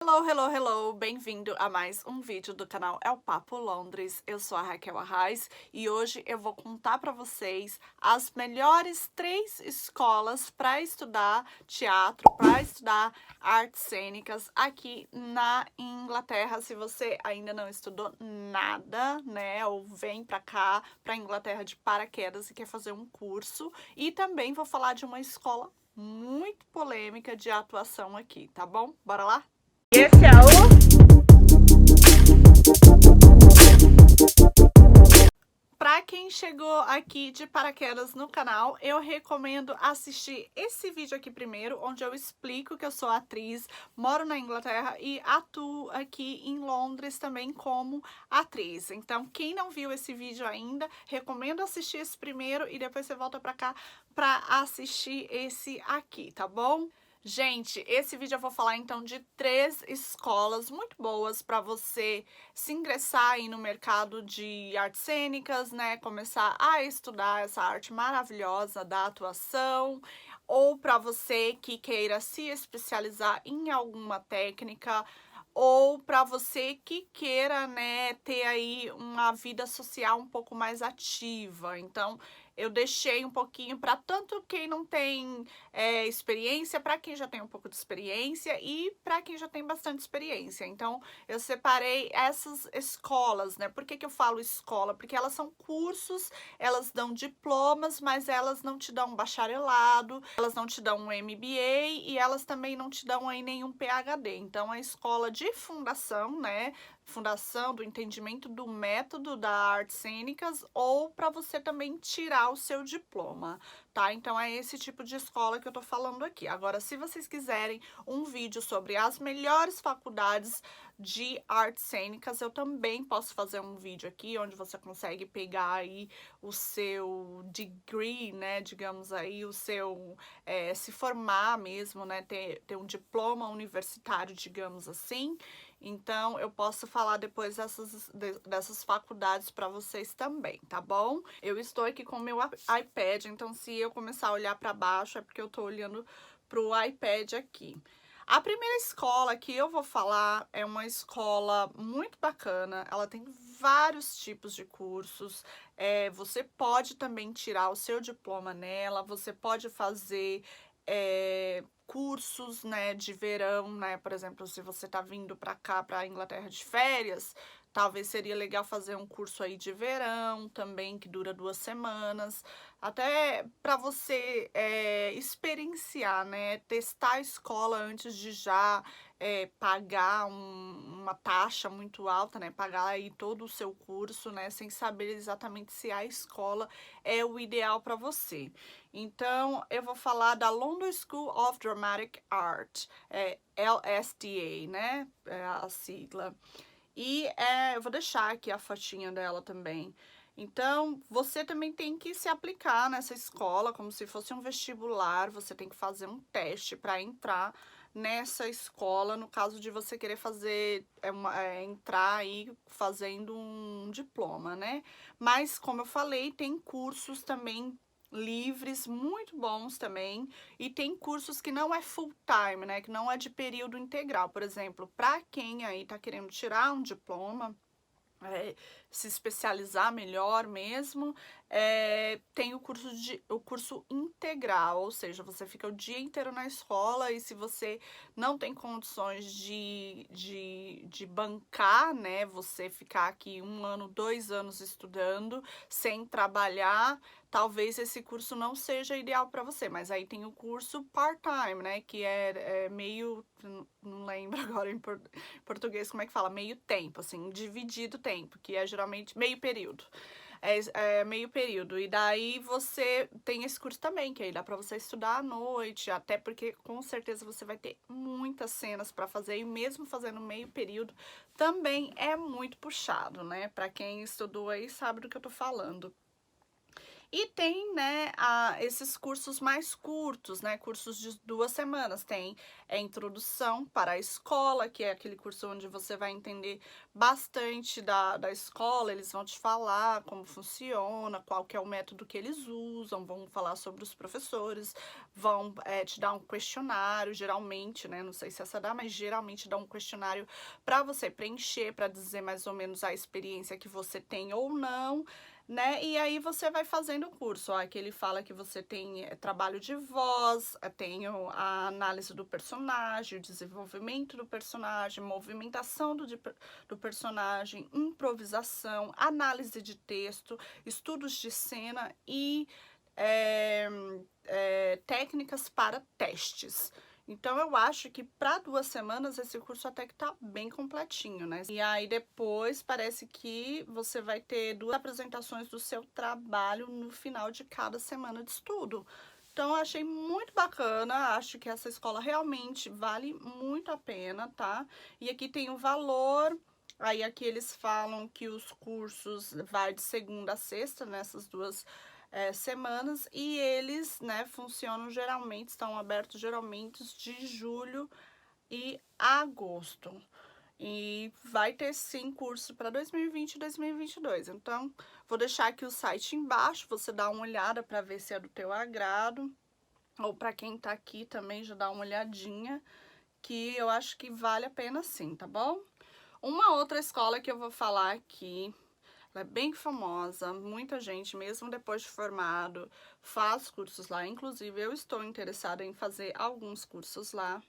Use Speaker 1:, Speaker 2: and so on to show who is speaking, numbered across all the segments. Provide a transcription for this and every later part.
Speaker 1: Hello, hello, hello! Bem-vindo a mais um vídeo do canal É o Papo Londres. Eu sou a Raquel Arraes e hoje eu vou contar para vocês as melhores 3 escolas para estudar teatro, para estudar artes cênicas aqui na Inglaterra. Se você ainda não estudou nada, né, ou vem para cá, para Inglaterra de paraquedas e quer fazer um curso, e também vou falar de uma escola muito polêmica de atuação aqui, tá bom? Bora lá? Esse é o... Para quem chegou aqui de paraquedas no canal, eu recomendo assistir esse vídeo aqui primeiro, onde eu explico que eu sou atriz, moro na Inglaterra e atuo aqui em Londres também como atriz. Então, quem não viu esse vídeo ainda, recomendo assistir esse primeiro e depois você volta para cá para assistir esse aqui, tá bom? Gente, esse vídeo eu vou falar então de 3 escolas muito boas para você se ingressar aí no mercado de artes cênicas, né? Começar a estudar essa arte maravilhosa da atuação, ou para você que queira se especializar em alguma técnica, ou para você que queira, né, ter aí uma vida social um pouco mais ativa. Então, eu deixei um pouquinho para tanto quem não tem experiência, para quem já tem um pouco de experiência e para quem já tem bastante experiência. Então, eu separei essas escolas, né? Por que que eu falo escola? Porque elas são cursos, elas dão diplomas, mas elas não te dão um bacharelado, elas não te dão um MBA e elas também não te dão aí nenhum PhD. Então, a escola de fundação, né? Fundação do entendimento do método da artes cênicas, ou para você também tirar o seu diploma, tá? Então é esse tipo de escola que eu tô falando aqui. Agora, se vocês quiserem um vídeo sobre as melhores faculdades de artes cênicas, eu também posso fazer um vídeo aqui onde você consegue pegar aí o seu degree, né, digamos aí, o seu, se formar mesmo, né, ter um diploma universitário, digamos assim. Então, eu posso falar depois dessas faculdades para vocês também, tá bom? Eu estou aqui com o meu iPad, então se eu começar a olhar para baixo é porque eu estou olhando para o iPad aqui. A primeira escola que eu vou falar é uma escola muito bacana, ela tem vários tipos de cursos, você pode também tirar o seu diploma nela, você pode fazer cursos, né, de verão, né, por exemplo, se você tá vindo pra cá, pra Inglaterra de férias, talvez seria legal fazer um curso aí de verão também, que dura 2 semanas, até para você experienciar, né, testar a escola antes de já pagar uma taxa muito alta, né, pagar aí todo o seu curso, né, sem saber exatamente se a escola é o ideal para você. Então, eu vou falar da London School of Dramatic Art, LSDA, né, é a sigla. E eu vou deixar aqui a fotinha dela também. Então, você também tem que se aplicar nessa escola como se fosse um vestibular, você tem que fazer um teste para entrar nessa escola, no caso de você querer fazer, entrar aí fazendo um diploma, né? Mas, como eu falei, tem cursos também livres, muito bons também, e tem cursos que não é full time, né, que não é de período integral. Por exemplo, para quem aí tá querendo tirar um diploma, se especializar melhor mesmo, tem o curso integral, ou seja, você fica o dia inteiro na escola e se você não tem condições de bancar, né, você ficar aqui 1 ano, 2 anos estudando sem trabalhar, talvez esse curso não seja ideal para você, mas aí tem o curso part-time, né, que é meio, não lembro agora em português como é que fala, meio tempo, assim, dividido tempo, que é geralmente meio período. Meio período, e daí você tem esse curso também, que aí dá pra você estudar à noite, até porque com certeza você vai ter muitas cenas pra fazer, e mesmo fazendo meio período, também é muito puxado, né? Pra quem estudou aí sabe do que eu tô falando. E tem, né, esses cursos mais curtos, né, cursos de 2 semanas. Tem Introdução para a Escola, que é aquele curso onde você vai entender bastante da escola, eles vão te falar como funciona, qual que é o método que eles usam, vão falar sobre os professores, vão te dar um questionário, geralmente, né, não sei se essa dá, mas geralmente dá um questionário para você preencher, para dizer mais ou menos a experiência que você tem ou não, né? E aí você vai fazendo o curso. Ó, aqui ele fala que você tem trabalho de voz, tem a análise do personagem, o desenvolvimento do personagem, movimentação do personagem, improvisação, análise de texto, estudos de cena e técnicas para testes. Então, eu acho que para 2 semanas esse curso até que tá bem completinho, né? E aí depois parece que você vai ter 2 apresentações do seu trabalho no final de cada semana de estudo. Então, eu achei muito bacana, acho que essa escola realmente vale muito a pena, tá? E aqui tem o valor, aí aqui eles falam que os cursos vai de segunda a sexta, nessas 2 semanas, e eles, né, funcionam geralmente, estão abertos geralmente de julho e agosto. E vai ter sim curso para 2020 e 2022. Então, vou deixar aqui o site embaixo, você dá uma olhada para ver se é do teu agrado. Ou para quem tá aqui também já dá uma olhadinha, que eu acho que vale a pena sim, tá bom? Uma outra escola que eu vou falar aqui, ela é bem famosa, muita gente, mesmo depois de formado, faz cursos lá. Inclusive, eu estou interessada em fazer alguns cursos lá.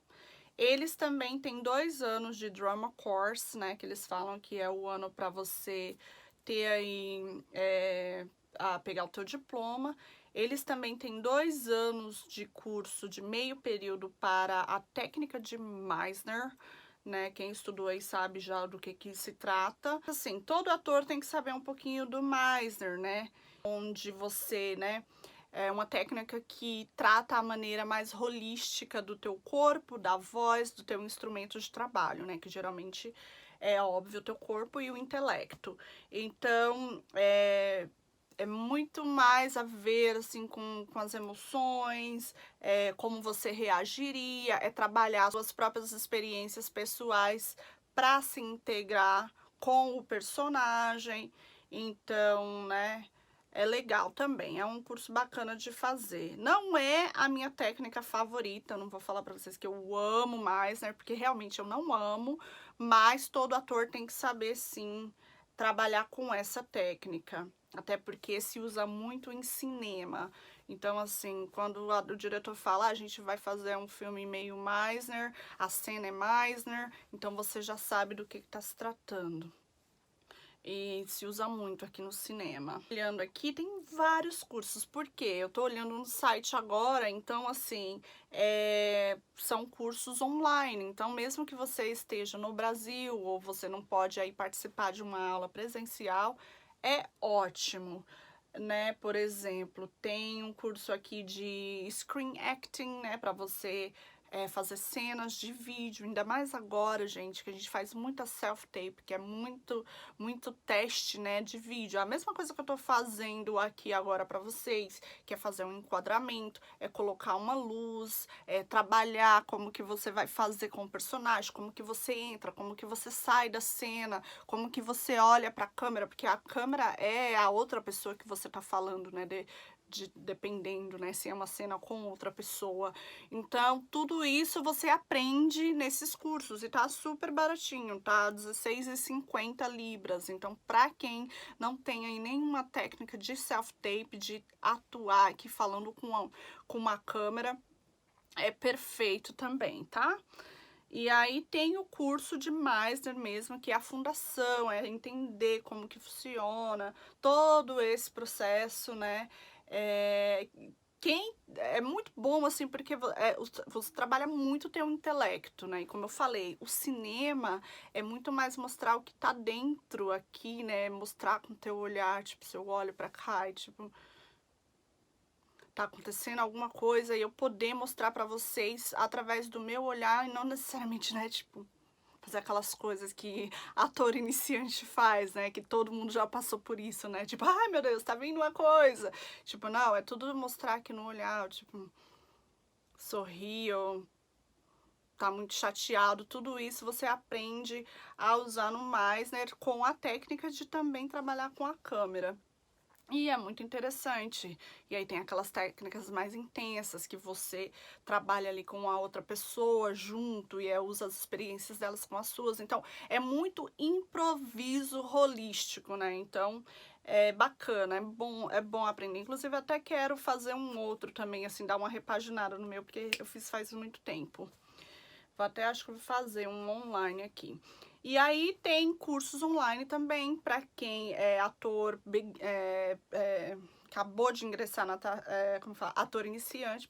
Speaker 1: Eles também têm 2 anos de Drama Course, né? Que eles falam que é o ano para você ter aí, pegar o teu diploma. Eles também têm 2 anos de curso de meio período para a técnica de Meisner, né? Quem estudou aí sabe já do que se trata. Assim, todo ator tem que saber um pouquinho do Meisner, né? Onde você, né, é uma técnica que trata a maneira mais holística do teu corpo, da voz, do teu instrumento de trabalho, né? Que geralmente é óbvio o teu corpo e o intelecto. Então, é muito mais a ver, assim, com as emoções, como você reagiria, é trabalhar as suas próprias experiências pessoais para se integrar com o personagem. Então, né, é legal também, é um curso bacana de fazer. Não é a minha técnica favorita, não vou falar para vocês que eu amo mais, né, porque realmente eu não amo, mas todo ator tem que saber, sim, trabalhar com essa técnica. Até porque se usa muito em cinema. Então, assim, quando o diretor fala, a gente vai fazer um filme meio Meisner, a cena é Meisner, então você já sabe do que está se tratando. E se usa muito aqui no cinema. Olhando aqui, tem vários cursos, porque eu tô olhando no site agora, então, assim, são cursos online. Então, mesmo que você esteja no Brasil ou você não pode aí participar de uma aula presencial, é ótimo, né? Por exemplo, tem um curso aqui de Screen Acting, né, para você fazer cenas de vídeo, ainda mais agora, gente, que a gente faz muita self-tape, que é muito teste, né, de vídeo. A mesma coisa que eu tô fazendo aqui agora pra vocês, que é fazer um enquadramento, é colocar uma luz, é trabalhar como que você vai fazer com o personagem, como que você entra, como que você sai da cena, como que você olha pra câmera, porque a câmera é a outra pessoa que você tá falando, né, dependendo, né, se é uma cena com outra pessoa. Então, tudo isso você aprende nesses cursos e tá super baratinho, tá? R$16,50 libras. Então, pra quem não tem aí nenhuma técnica de self-tape, de atuar aqui falando com uma câmera, é perfeito também, tá? E aí tem o curso de Meisner mesmo, que é a fundação, é entender como que funciona, todo esse processo, né? É muito bom, assim, porque você trabalha muito o teu intelecto, né? E como eu falei, o cinema é muito mais mostrar o que tá dentro aqui, né? Mostrar com o teu olhar, tipo, se eu olho pra cá e, tipo, tá acontecendo alguma coisa e eu poder mostrar pra vocês através do meu olhar e não necessariamente, né, tipo, fazer aquelas coisas que ator iniciante faz, né? Que todo mundo já passou por isso, né? Tipo, ai meu Deus, tá vindo uma coisa. Tipo, não, é tudo mostrar aqui no olhar, tipo, sorrir ou tá muito chateado. Tudo isso você aprende a usar no mais, né? Com a técnica de também trabalhar com a câmera. E é muito interessante. E aí tem aquelas técnicas mais intensas que você trabalha ali com a outra pessoa junto e usa as experiências delas com as suas. Então, é muito improviso rolístico, né? Então, é bacana, é bom aprender. Inclusive, até quero fazer um outro também, assim, dar uma repaginada no meu, porque eu fiz faz muito tempo. Vou até, acho que vou fazer um online aqui. E aí tem cursos online também para quem é ator, acabou de ingressar na, como fala, ator iniciante,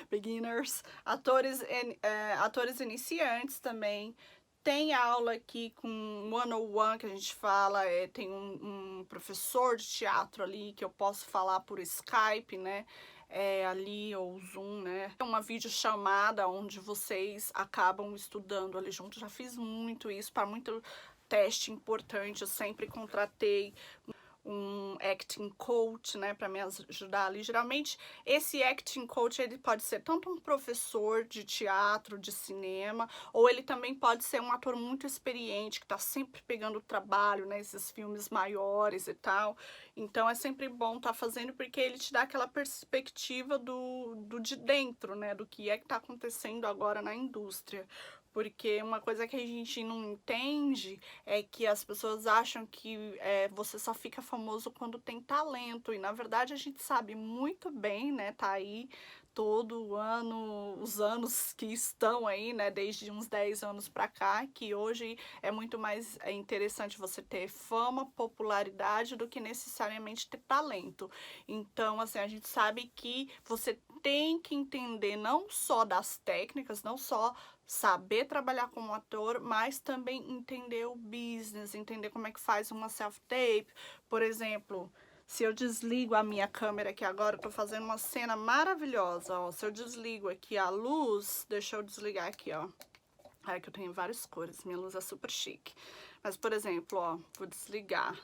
Speaker 1: beginners, atores iniciantes também. Tem aula aqui com one-on-one que a gente fala, tem um professor de teatro ali que eu posso falar por Skype, né? Ali ou Zoom, né? É uma videochamada onde vocês acabam estudando ali junto. Já fiz muito isso para muito teste importante. Eu sempre contratei um acting coach, né, para me ajudar ali. Geralmente, esse acting coach, ele pode ser tanto um professor de teatro, de cinema, ou ele também pode ser um ator muito experiente, que tá sempre pegando trabalho, né, esses filmes maiores e tal. Então, é sempre bom tá fazendo, porque ele te dá aquela perspectiva do de dentro, né, do que é que tá acontecendo agora na indústria. Porque uma coisa que a gente não entende é que as pessoas acham que você só fica famoso quando tem talento. E na verdade a gente sabe muito bem, né? Tá aí todo ano, os anos que estão aí, né? Desde uns 10 anos pra cá, que hoje é muito mais interessante você ter fama, popularidade do que necessariamente ter talento. Então, assim, a gente sabe que você tem que entender não só das técnicas, não só saber trabalhar como ator, mas também entender o business, entender como é que faz uma self-tape. Por exemplo, se eu desligo a minha câmera aqui agora, eu tô fazendo uma cena maravilhosa, ó. Se eu desligo aqui a luz, deixa eu desligar aqui, ó. Ai, que eu tenho várias cores, minha luz é super chique. Mas, por exemplo, ó, vou desligar.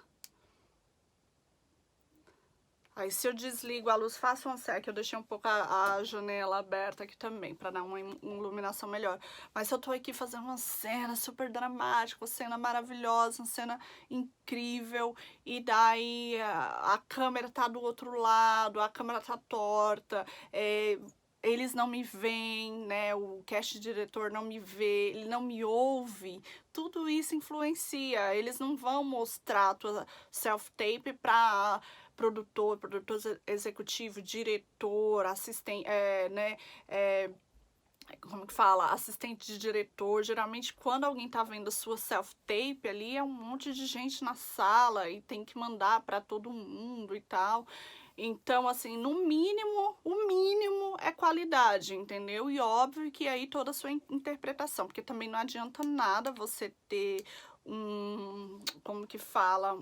Speaker 1: Aí, se eu desligo a luz, faço um sec, eu deixei um pouco a janela aberta aqui também, pra dar uma iluminação melhor. Mas se eu tô aqui fazendo uma cena super dramática, uma cena maravilhosa, uma cena incrível, e daí a câmera tá do outro lado, a câmera tá torta, eles não me veem, né, o cast diretor não me vê, ele não me ouve, tudo isso influencia. Eles não vão mostrar a tua self-tape pra produtor executivo, diretor, assistente, né, como que fala? Assistente de diretor. Geralmente, quando alguém tá vendo a sua self-tape ali, é um monte de gente na sala e tem que mandar para todo mundo e tal. Então, assim, no mínimo, o mínimo é qualidade, entendeu? E óbvio que aí toda a sua interpretação, porque também não adianta nada você ter como que fala,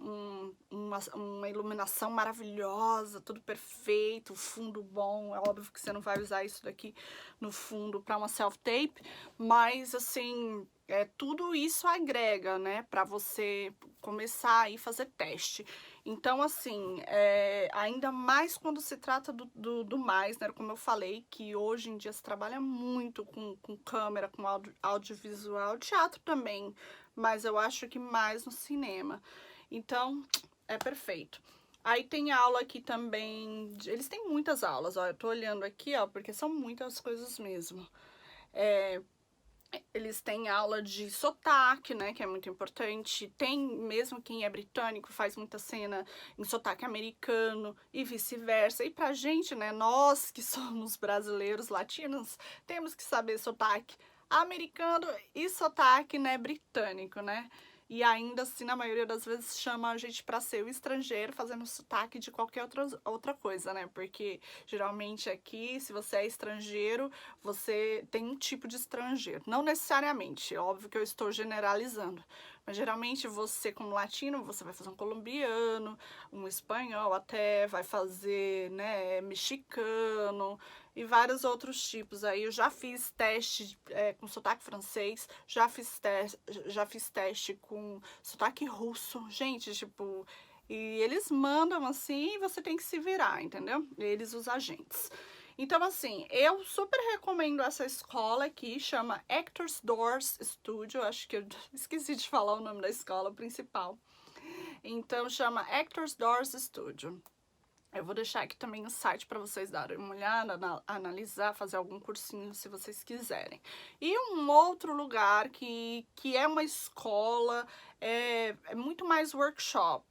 Speaker 1: uma iluminação maravilhosa, tudo perfeito, fundo bom. É óbvio que você não vai usar isso daqui no fundo para uma self-tape, mas assim, tudo isso agrega, né, para você começar aí fazer teste. Então, assim, ainda mais quando se trata do mais, né, como eu falei, que hoje em dia se trabalha muito com câmera, com audiovisual, teatro também, mas eu acho que mais no cinema. Então, é perfeito. Aí tem aula aqui também, eles têm muitas aulas, ó, eu tô olhando aqui, ó, porque são muitas coisas mesmo. Eles têm aula de sotaque, né, que é muito importante. Tem, mesmo quem é britânico, faz muita cena em sotaque americano e vice-versa. E pra gente, né, nós que somos brasileiros, latinos, temos que saber sotaque americano e sotaque, né, britânico, né? E ainda assim, na maioria das vezes, chama a gente pra ser o estrangeiro fazendo sotaque de qualquer outra coisa, né? Porque geralmente aqui, se você é estrangeiro, você tem um tipo de estrangeiro. Não necessariamente, óbvio que eu estou generalizando. Mas geralmente você, como latino, você vai fazer um colombiano, um espanhol até, vai fazer, né, mexicano e vários outros tipos aí. Eu já fiz teste com sotaque francês, já fiz teste com sotaque russo, gente, tipo, e eles mandam assim e você tem que se virar, entendeu? Eles, os agentes. Então, assim, eu super recomendo essa escola aqui, chama Actors Doors Studio, acho que eu esqueci de falar o nome da escola principal. Então, chama Actors Doors Studio. Eu vou deixar aqui também o site para vocês darem uma olhada, analisar, fazer algum cursinho se vocês quiserem. E um outro lugar que é uma escola, é muito mais workshop.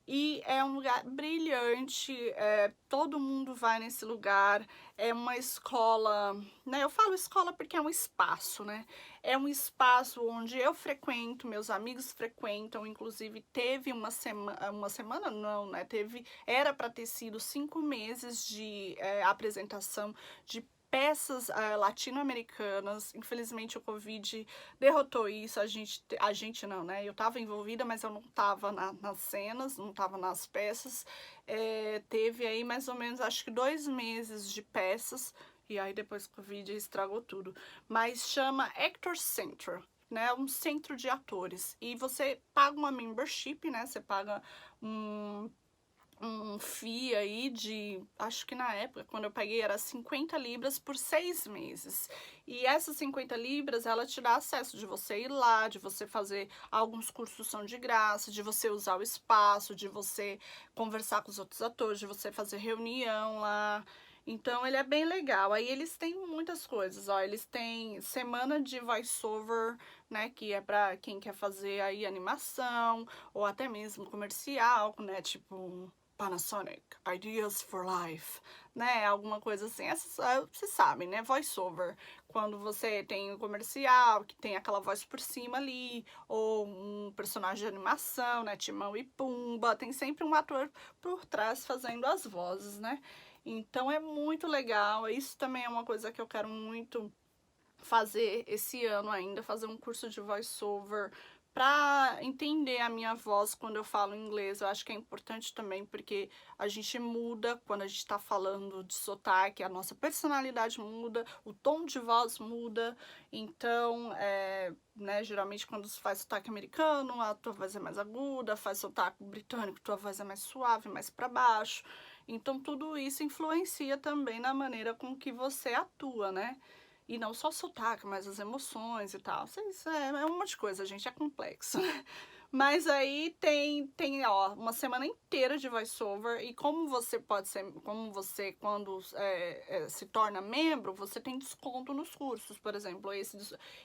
Speaker 1: E é um lugar brilhante, todo mundo vai nesse lugar, é uma escola, né? Eu falo escola porque é um espaço, né? É um espaço onde eu frequento, meus amigos frequentam, inclusive teve uma semana não, né? Era para ter sido 5 meses de apresentação de peças latino-americanas. Infelizmente o Covid derrotou isso, a gente não, né? Eu tava envolvida, mas eu não tava nas cenas, não tava nas peças. Teve aí mais ou menos, acho que 2 meses de peças, e aí depois o Covid estragou tudo. Mas chama Actor Center, né? Um centro de atores. E você paga uma membership, né? Você paga um FII aí de, acho que na época, quando eu paguei, era 50 libras por 6 meses. E essas 50 libras, ela te dá acesso de você ir lá, de você fazer alguns cursos são de graça, de você usar o espaço, de você conversar com os outros atores, de você fazer reunião lá. Então, ele é bem legal. Aí, eles têm muitas coisas, ó. Eles têm semana de voiceover, né, que é pra quem quer fazer aí animação, ou até mesmo comercial, né, tipo Panasonic, Ideas for Life, né, alguma coisa assim. Vocês sabem, né, voiceover, quando você tem um comercial, que tem aquela voz por cima ali, ou um personagem de animação, né, Timão e Pumba, tem sempre um ator por trás fazendo as vozes, né. Então é muito legal, isso também é uma coisa que eu quero muito fazer esse ano ainda, fazer um curso de voiceover para entender a minha voz quando eu falo inglês. Eu acho que é importante também porque a gente muda quando a gente está falando de sotaque, a nossa personalidade muda, o tom de voz muda. Então, né, geralmente quando se faz sotaque americano, a tua voz é mais aguda, faz sotaque britânico, tua voz é mais suave, mais para baixo. Então, tudo isso influencia também na maneira com que você atua, né? E não só sotaque, mas as emoções e tal. É um monte de coisa, gente, é complexo. Mas aí tem ó, uma semana inteira de voiceover, e como você quando se torna membro, você tem desconto nos cursos, por exemplo,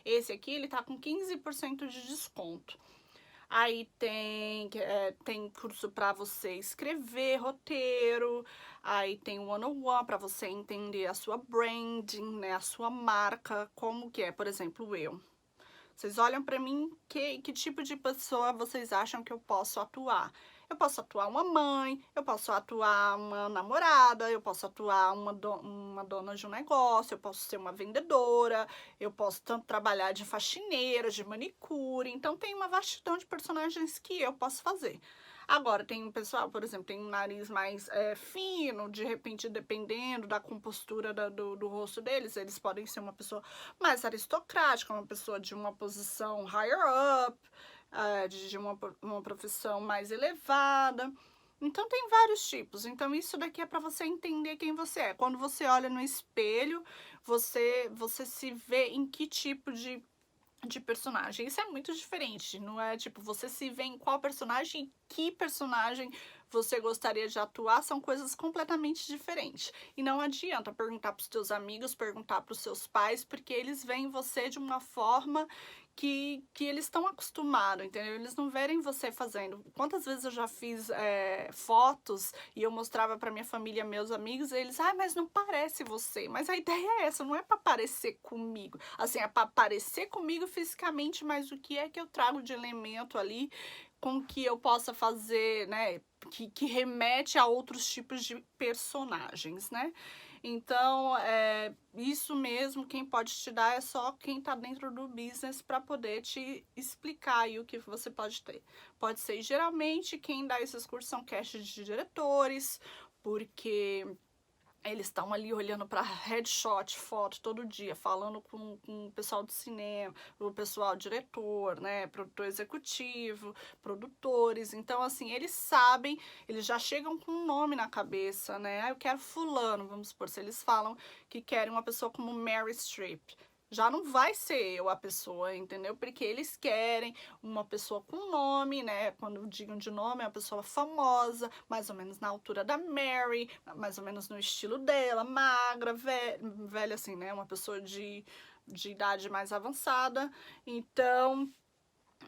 Speaker 1: esse aqui, ele tá com 15% de desconto. Aí tem curso para você escrever roteiro, aí tem o one-on-one para você entender a sua branding, né, a sua marca, como que é, por exemplo, eu. Vocês olham para mim, que tipo de pessoa vocês acham que eu posso atuar? Eu posso atuar uma mãe, eu posso atuar uma namorada, eu posso atuar uma dona de um negócio, eu posso ser uma vendedora, eu posso tanto trabalhar de faxineira, de manicure. Então, tem uma vastidão de personagens que eu posso fazer. Agora, tem um pessoal, por exemplo, tem um nariz mais fino, de repente, dependendo da compostura do rosto deles, eles podem ser uma pessoa mais aristocrática, uma pessoa de uma posição higher up, de uma profissão mais elevada. Então, tem vários tipos. Então, isso daqui é para você entender quem você é. Quando você olha no espelho, você se vê em que tipo de personagem. Isso é muito diferente, não é tipo, você se vê em qual personagem e que personagem você gostaria de atuar, são coisas completamente diferentes. E não adianta perguntar para os teus amigos, perguntar para os seus pais, porque eles veem você de uma forma que eles estão acostumados, entendeu? Eles não verem você fazendo. Quantas vezes eu já fiz fotos e eu mostrava para minha família, meus amigos, e eles, mas não parece você. Mas a ideia é essa, não é para parecer comigo. Assim, é para parecer comigo fisicamente, mas o que é que eu trago de elemento ali com que eu possa fazer, né, que remete a outros tipos de personagens, né? Então, isso mesmo, quem pode te dar é só quem tá dentro do business para poder te explicar aí o que você pode ter. Pode ser, geralmente, quem dá esses cursos são casting de diretores, porque Eles estão ali olhando para headshot, foto todo dia, falando com o pessoal do cinema, o pessoal diretor, né, produtor executivo, produtores. Então, assim, eles sabem, eles já chegam com um nome na cabeça, né? Ah, eu quero fulano, vamos supor, se eles falam que querem uma pessoa como Meryl Streep. Já não vai ser eu a pessoa, entendeu? Porque eles querem uma pessoa com nome, né? Quando digam de nome, é uma pessoa famosa, mais ou menos na altura da Mary, mais ou menos no estilo dela, magra, velha assim, né? Uma pessoa de idade mais avançada. Então,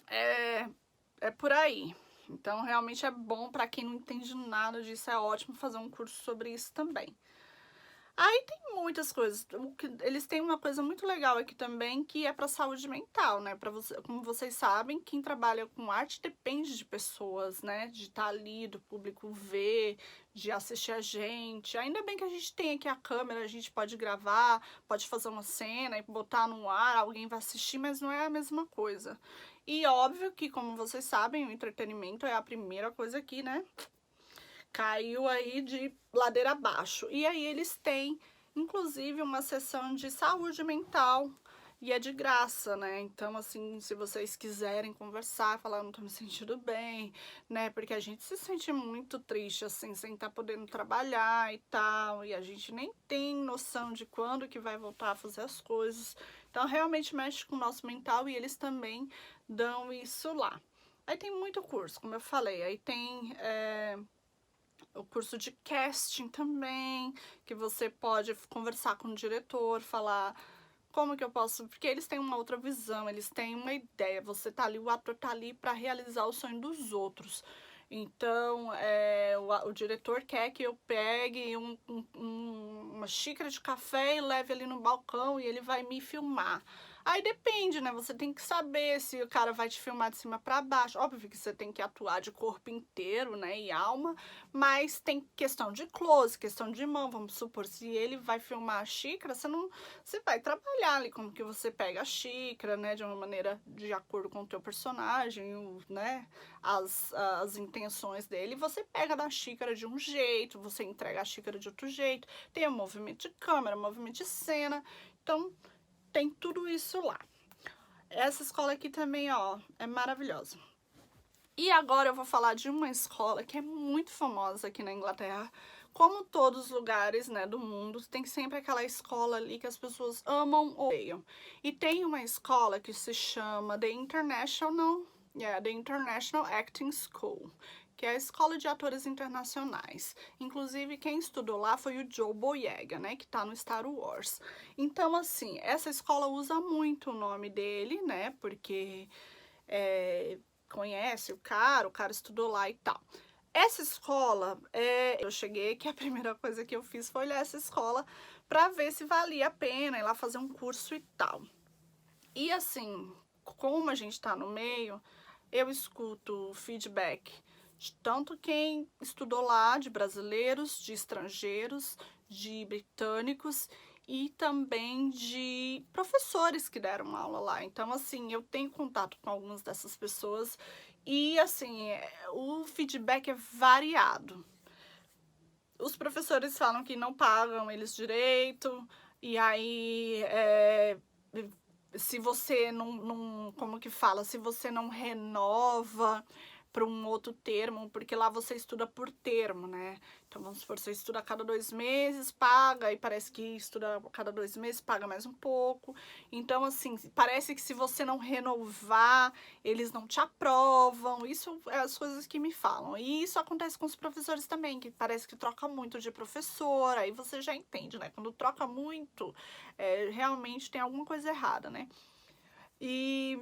Speaker 1: é por aí. Então, realmente é bom para quem não entende nada disso, é ótimo fazer um curso sobre isso também. Aí tem muitas coisas. Eles têm uma coisa muito legal aqui também, que é para saúde mental, né? Para você, como vocês sabem, quem trabalha com arte depende de pessoas, né? De estar ali, do público ver, de assistir a gente. Ainda bem que a gente tem aqui a câmera, a gente pode gravar, pode fazer uma cena e botar no ar, alguém vai assistir, mas não é a mesma coisa. E óbvio que, como vocês sabem, o entretenimento é a primeira coisa aqui, né? Caiu aí de ladeira abaixo. E aí eles têm, inclusive, uma sessão de saúde mental e é de graça, né? Então, assim, se vocês quiserem conversar, falar, não tô me sentindo bem, né? Porque a gente se sente muito triste, assim, sem estar podendo trabalhar e tal, e a gente nem tem noção de quando que vai voltar a fazer as coisas. Então, realmente mexe com o nosso mental e eles também dão isso lá. Aí tem muito curso, como eu falei, aí tem o curso de casting também, que você pode conversar com o diretor, falar como que eu posso, porque eles têm uma outra visão, eles têm uma ideia, você tá ali, o ator tá ali para realizar o sonho dos outros. Então, o diretor quer que eu pegue uma xícara de café e leve ali no balcão e ele vai me filmar. Aí depende, né? Você tem que saber se o cara vai te filmar de cima para baixo. Óbvio que você tem que atuar de corpo inteiro, né? E alma, mas tem questão de close, questão de mão. Vamos supor, se ele vai filmar a xícara, você vai trabalhar ali como que você pega a xícara, né? De uma maneira de acordo com o teu personagem, né? As intenções dele. Você pega da xícara de um jeito, você entrega a xícara de outro jeito. Tem o movimento de câmera, movimento de cena. Então, tem tudo isso lá. Essa escola aqui também, ó, é maravilhosa. E agora eu vou falar de uma escola que é muito famosa aqui na Inglaterra. Como todos os lugares, né, do mundo, tem sempre aquela escola ali que as pessoas amam ou odeiam. E tem uma escola que se chama The International Acting School, que é a Escola de Atores Internacionais. Inclusive, quem estudou lá foi o Joe Boyega, né, que tá no Star Wars. Então, assim, essa escola usa muito o nome dele, né, porque conhece o cara estudou lá e tal. Essa escola, eu cheguei que a primeira coisa que eu fiz foi olhar essa escola para ver se valia a pena ir lá fazer um curso e tal. E assim, como a gente tá no meio, eu escuto feedback de tanto quem estudou lá, de brasileiros, de estrangeiros, de britânicos e também de professores que deram aula lá. Então, assim, eu tenho contato com algumas dessas pessoas e, assim, o feedback é variado. Os professores falam que não pagam eles direito, e aí se você não, como que fala, se você não renova para um outro termo, porque lá você estuda por termo, né? Então, vamos supor, você estuda a cada 2 meses, paga, e parece que estuda a cada 2 meses, paga mais um pouco. Então, assim, parece que se você não renovar, eles não te aprovam. Isso é as coisas que me falam. E isso acontece com os professores também, que parece que troca muito de professor, aí você já entende, né? Quando troca muito, realmente tem alguma coisa errada, né? E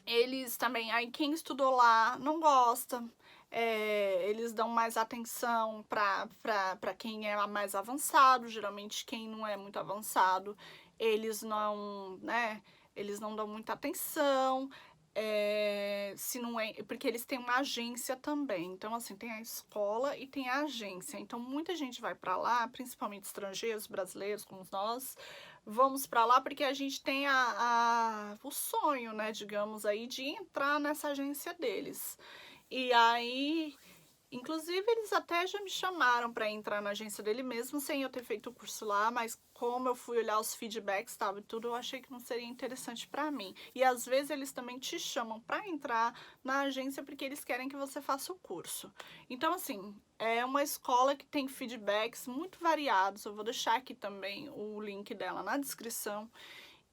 Speaker 1: eles também, aí quem estudou lá não gosta, eles dão mais atenção para quem é mais avançado, geralmente quem não é muito avançado, eles não, né, eles não dão muita atenção, se não é, porque eles têm uma agência também, então assim, tem a escola e tem a agência, então muita gente vai para lá, principalmente estrangeiros, brasileiros como nós, vamos para lá porque a gente tem o sonho, né, digamos aí, de entrar nessa agência deles. E aí Inclusive, eles até já me chamaram para entrar na agência dele mesmo, sem eu ter feito o curso lá, mas como eu fui olhar os feedbacks, tal, e tudo, eu achei que não seria interessante para mim. E às vezes eles também te chamam para entrar na agência porque eles querem que você faça o curso. Então, assim, é uma escola que tem feedbacks muito variados. Eu vou deixar aqui também o link dela na descrição.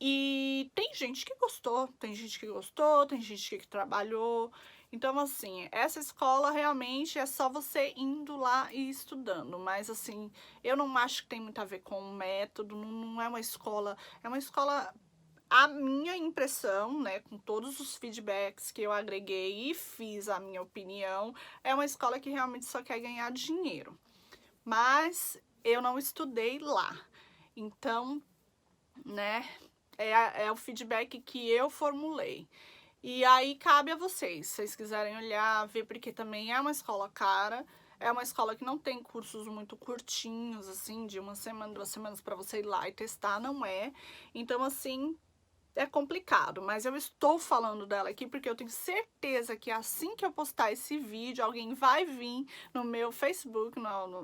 Speaker 1: E tem gente que gostou, tem gente que gostou, tem gente que trabalhou. Então, assim, essa escola realmente é só você indo lá e estudando. Mas, assim, eu não acho que tem muito a ver com o método, não é uma escola... É uma escola, a minha impressão, né, com todos os feedbacks que eu agreguei e fiz a minha opinião, é uma escola que realmente só quer ganhar dinheiro. Mas eu não estudei lá. Então, né, é o feedback que eu formulei. E aí cabe a vocês, se vocês quiserem olhar, ver, porque também é uma escola cara, é uma escola que não tem cursos muito curtinhos, assim, de uma semana, 2 semanas para você ir lá e testar, não é. Então, assim, é complicado, mas eu estou falando dela aqui porque eu tenho certeza que assim que eu postar esse vídeo, alguém vai vir no meu Facebook,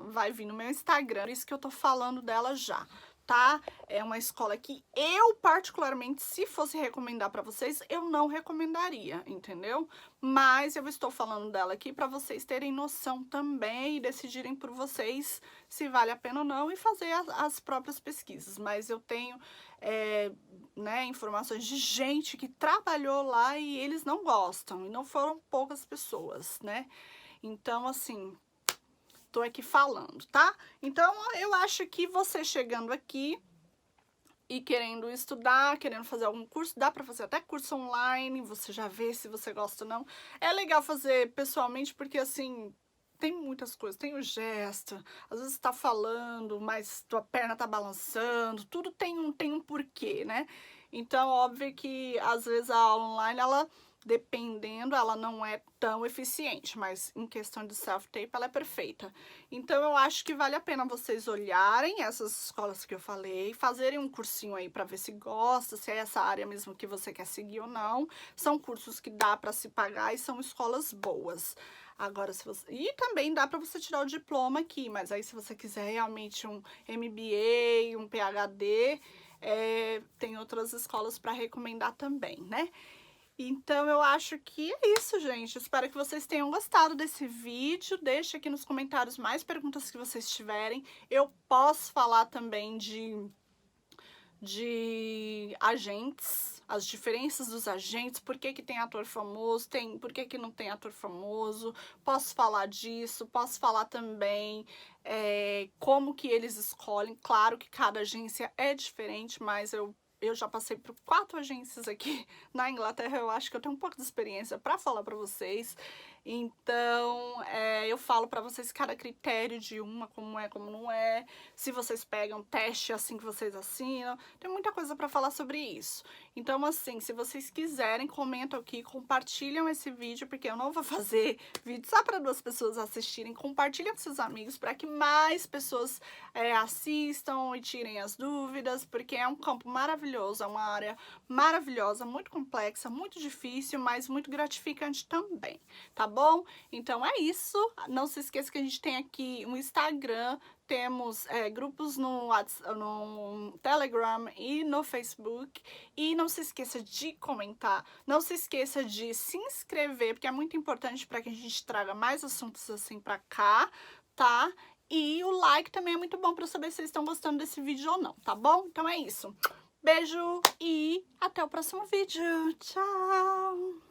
Speaker 1: vai vir no meu Instagram, por isso que eu tô falando dela já. Tá? É uma escola que eu, particularmente, se fosse recomendar para vocês, eu não recomendaria, entendeu? Mas eu estou falando dela aqui para vocês terem noção também e decidirem por vocês se vale a pena ou não e fazer as próprias pesquisas. Mas eu tenho, né, informações de gente que trabalhou lá e eles não gostam, e não foram poucas pessoas, né? Então, assim... tô aqui falando, tá? Então, eu acho que você chegando aqui e querendo estudar, querendo fazer algum curso, dá pra fazer até curso online, você já vê se você gosta ou não. É legal fazer pessoalmente porque, assim, tem muitas coisas, tem o gesto, às vezes tá falando, mas tua perna tá balançando, tudo tem um porquê, né? Então, óbvio que, às vezes, a aula online, ela... dependendo, ela não é tão eficiente, mas em questão de self-tape, ela é perfeita. Então, eu acho que vale a pena vocês olharem essas escolas que eu falei, fazerem um cursinho aí para ver se gosta, se é essa área mesmo que você quer seguir ou não. São cursos que dá para se pagar e são escolas boas. Agora, se você... E também dá para você tirar o diploma aqui, mas aí se você quiser realmente um MBA, um PhD, tem outras escolas para recomendar também, né? Então, eu acho que é isso, gente. Espero que vocês tenham gostado desse vídeo. Deixa aqui nos comentários mais perguntas que vocês tiverem. Eu posso falar também de agentes, as diferenças dos agentes, por que que tem ator famoso, por que que não tem ator famoso. Posso falar disso, posso falar também como que eles escolhem. Claro que cada agência é diferente, mas eu já passei por 4 agências aqui na Inglaterra, eu acho que eu tenho um pouco de experiência para falar para vocês. Então, eu falo para vocês cada critério de uma, como é, como não é, se vocês pegam teste assim que vocês assinam, tem muita coisa para falar sobre isso. Então, assim, se vocês quiserem, comentam aqui, compartilham esse vídeo, porque eu não vou fazer vídeo só para 2 pessoas assistirem, compartilhem com seus amigos para que mais pessoas assistam e tirem as dúvidas, porque é um campo maravilhoso, é uma área maravilhosa, muito complexa, muito difícil, mas muito gratificante também, tá bom? Então é isso, não se esqueça que a gente tem aqui um Instagram, temos grupos no Telegram e no Facebook. E não se esqueça de comentar, não se esqueça de se inscrever, porque é muito importante para que a gente traga mais assuntos assim para cá, tá? E o like também é muito bom para saber se vocês estão gostando desse vídeo ou não, tá bom? Então é isso. Beijo e até o próximo vídeo. Tchau!